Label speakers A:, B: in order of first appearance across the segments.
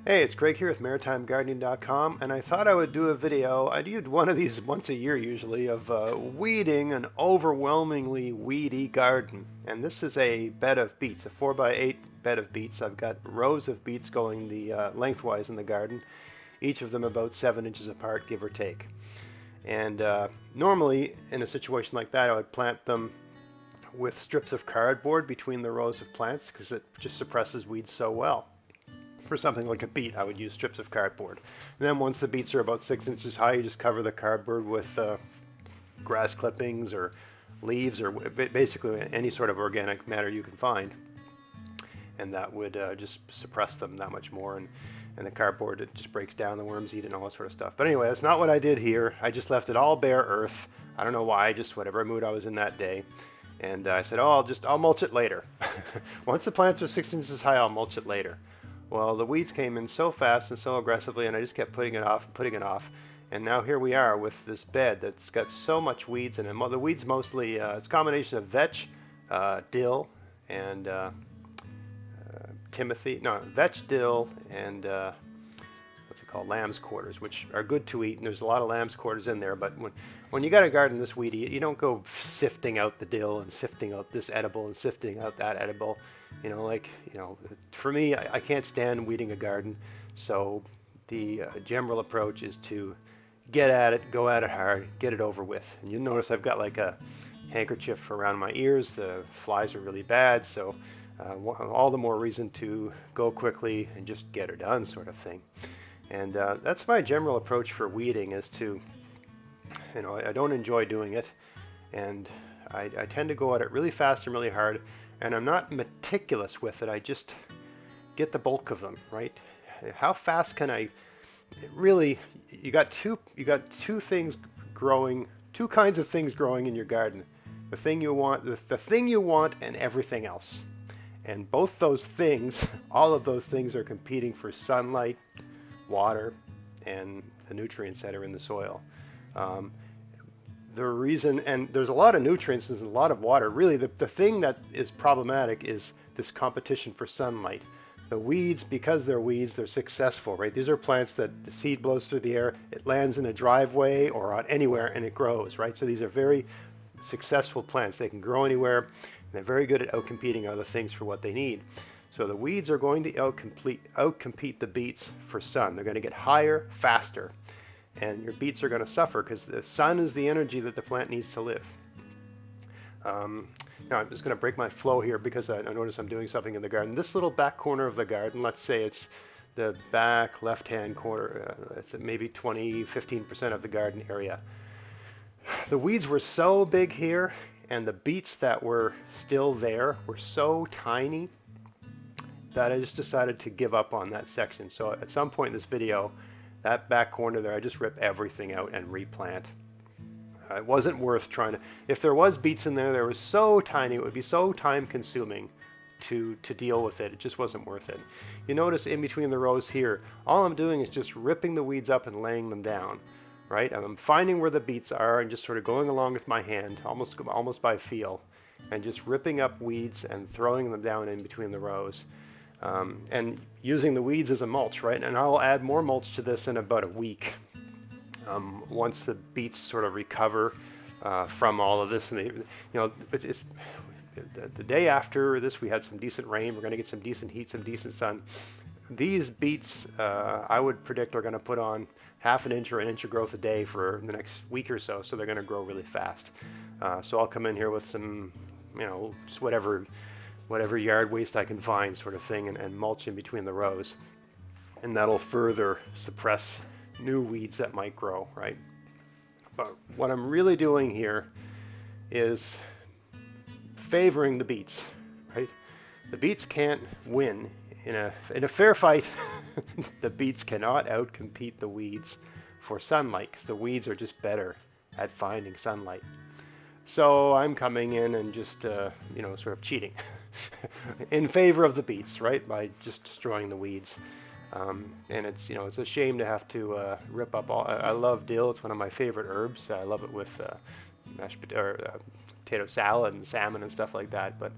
A: Hey, it's Greg here with MaritimeGardening.com, and I thought I would do a video. I do one of these once a year usually of weeding an overwhelmingly weedy garden. And this is a bed of beets, a 4x8 bed of beets. I've got rows of beets going the lengthwise in the garden, each of them about 7 inches apart, give or take. And normally, in a situation like that, I would plant them with strips of cardboard between the rows of plants because it just suppresses weeds so well. For something like a beet, I would use strips of cardboard. And then once the beets are about 6 inches high, you just cover the cardboard with grass clippings or leaves or basically any sort of organic matter you can find. And that would just suppress them that much more. And the cardboard, it just breaks down, the worms eat it and all that sort of stuff. But anyway, that's not what I did here. I just left it all bare earth. I don't know why, just whatever mood I was in that day. And I said, oh, I'll mulch it later. Once the plants are 6 inches high, I'll mulch it later. Well, the weeds came in so fast and so aggressively, and I just kept putting it off and putting it off. And now here we are with this bed that's got so much weeds in it. The weeds mostly, it's a combination of vetch, dill, and vetch, dill, and what's it called, lamb's quarters, which are good to eat, and there's a lot of lamb's quarters in there. But when you got a garden this weedy, you don't go sifting out the dill and sifting out this edible and sifting out that edible. For me, I can't stand weeding a garden. So the general approach is to get at it, go at it hard, get it over with. And you'll notice I've got like a handkerchief around my ears. The flies are really bad, so all the more reason to go quickly and just get it done, sort of thing. And that's my general approach for weeding, is to, I don't enjoy doing it, and I tend to go at it really fast and really hard, and I'm not meticulous with it. I just get the bulk of them, right? How fast can I really, you got two things growing, two kinds of things growing in your garden. The thing you want, the thing you want, and everything else. And both those things, all of those things are competing for sunlight, water, and the nutrients that are in the soil. The reason, and there's a lot of nutrients and a lot of water. Really, the thing that is problematic is this competition for sunlight. The weeds, because they're weeds, they're successful, right? These are plants that the seed blows through the air, it lands in a driveway or on anywhere, and it grows, right? So these are very successful plants. They can grow anywhere, and they're very good at outcompeting other things for what they need. So the weeds are going to outcompete the beets for sun. They're going to get higher, faster. And your beets are going to suffer because the sun is the energy that the plant needs to live. Now I'm just going to break my flow here because I notice I'm doing something in the garden. This little back corner of the garden, let's say it's the back left-hand corner, it's maybe 15% of the garden area. The weeds were so big here, and the beets that were still there were so tiny that I just decided to give up on that section. So at some point in this video, that back corner there, I just rip everything out and replant. It wasn't worth trying to, if there was beets in there, they were so tiny, it would be so time consuming to deal with it. It just wasn't worth it. You notice in between the rows here, all I'm doing is just ripping the weeds up and laying them down, right? I'm finding where the beets are and just sort of going along with my hand, almost by feel, and just ripping up weeds and throwing them down in between the rows. And using the weeds as a mulch, right? And I'll add more mulch to this in about a week. Once the beets sort of recover from all of this, and it's the day after this, we had some decent rain. We're going to get some decent heat, some decent sun. These beets, I would predict, are going to put on half an inch or an inch of growth a day for the next week or so. So they're going to grow really fast. So I'll come in here with some, just whatever yard waste I can find, sort of thing, and mulch in between the rows, and that'll further suppress new weeds that might grow, right? But what I'm really doing here is favoring the beets, right? The beets can't win in a fair fight. The beets cannot outcompete the weeds for sunlight because the weeds are just better at finding sunlight. So I'm coming in and just sort of cheating in favor of the beets, right? By just destroying the weeds. And it's a shame to have to rip up all. I love dill. It's one of my favorite herbs. I love it with mashed potato salad and salmon and stuff like that. But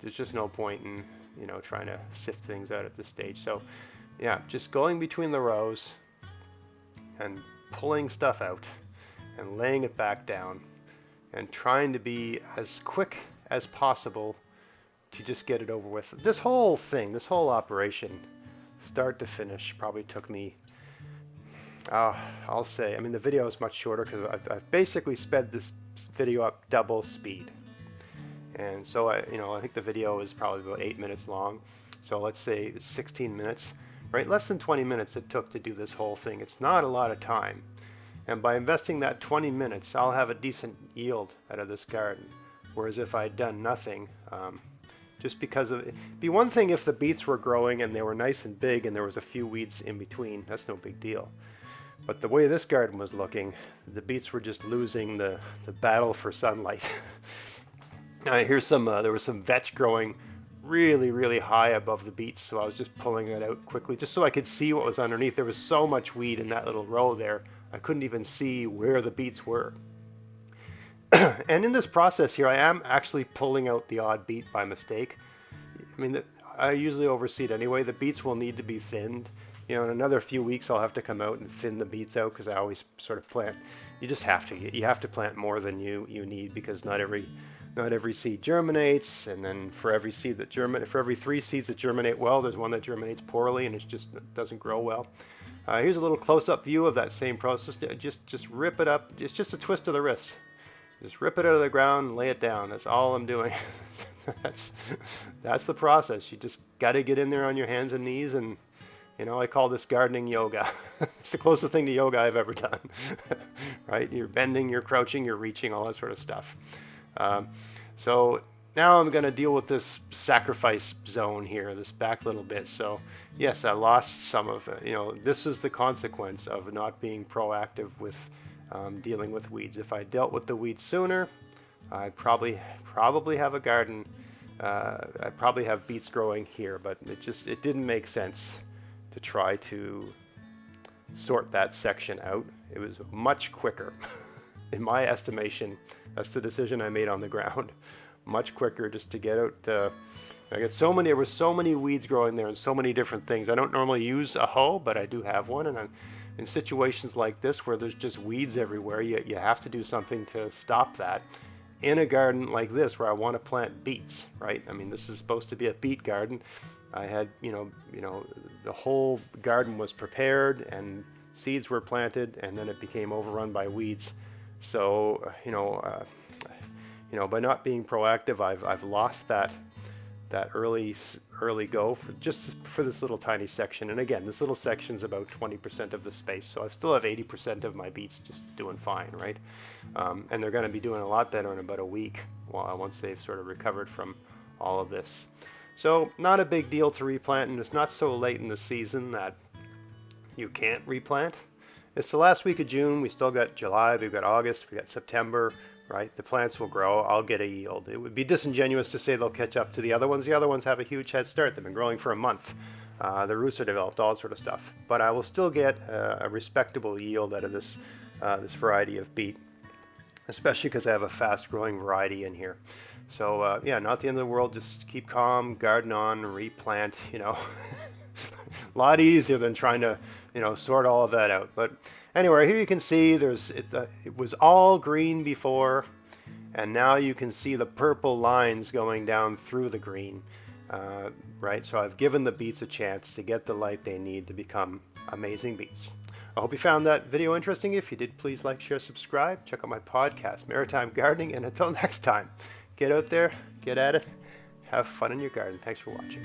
A: there's just no point in trying to sift things out at this stage. So yeah, just going between the rows and pulling stuff out and laying it back down and trying to be as quick as possible to just get it over with. This whole thing, this whole operation, start to finish, probably took me, I'll say, I mean, the video is much shorter because I've basically sped this video up double speed. And so I think the video is probably about 8 minutes long. So let's say 16 minutes, right? Less than 20 minutes it took to do this whole thing. It's not a lot of time. And by investing that 20 minutes, I'll have a decent yield out of this garden. Whereas if I'd done nothing, just because of, it'd be one thing if the beets were growing and they were nice and big and there was a few weeds in between. That's no big deal. But the way this garden was looking, the beets were just losing the battle for sunlight. Here's some, there was some vetch growing really, really high above the beets, so I was just pulling it out quickly just so I could see what was underneath. There was so much weed in that little row there, I couldn't even see where the beets were. And in this process here, I am actually pulling out the odd beet by mistake. I mean, I usually overseed anyway. The beets will need to be thinned. In another few weeks, I'll have to come out and thin the beets out because I always sort of plant. You just have to. You have to plant more than you need because not every seed germinates, and then for every seed that for every 3 seeds that germinate well, there's one that germinates poorly and it doesn't grow well. Here's a little close-up view of that same process. Just rip it up. It's just a twist of the wrist. Just rip it out of the ground and lay it down. That's all I'm doing. That's the process. You just got to get in there on your hands and knees, and I call this gardening yoga. It's the closest thing to yoga I've ever done. Right? You're bending, you're crouching, you're reaching, all that sort of stuff. So now I'm going to deal with this sacrifice zone here, this back little bit. So yes, I lost some of it. This is the consequence of not being proactive with dealing with weeds. If I dealt with the weeds sooner, I'd probably have a garden. I'd probably have beets growing here, but it didn't make sense to try to sort that section out. It was much quicker, in my estimation. That's the decision I made on the ground. Much quicker just to get out. There were so many weeds growing there and so many different things. I don't normally use a hoe, but I do have one, and in situations like this where there's just weeds everywhere, you have to do something to stop that. In a garden like this where I want to plant beets, right? I mean, this is supposed to be a beet garden. I had, the whole garden was prepared and seeds were planted, and then it became overrun by weeds. So, by not being proactive, I've lost that early go for this little tiny section. And again, this little section is about 20% of the space, so I still have 80% of my beets just doing fine, right? And they're going to be doing a lot better in about a week once they've sort of recovered from all of this. So not a big deal to replant, and it's not so late in the season that you can't replant. It's the last week of June. We still got July, we've got August, we've got September, right? The plants will grow. I'll get a yield. It would be disingenuous to say they'll catch up to the other ones. The other ones have a huge head start. They've been growing for a month. The roots are developed, all sort of stuff. But I will still get a respectable yield out of this variety of beet, especially because I have a fast-growing variety in here. So yeah, not the end of the world. Just keep calm, garden on, replant. A lot easier than trying to sort all of that out. But anyway, here you can see it was all green before, and now you can see the purple lines going down through the green. Right, so I've given the beets a chance to get the light they need to become amazing beets. I hope you found that video interesting. If you did, please like, share, subscribe. Check out my podcast, Maritime Gardening. And until next time, get out there, get at it, have fun in your garden. Thanks for watching.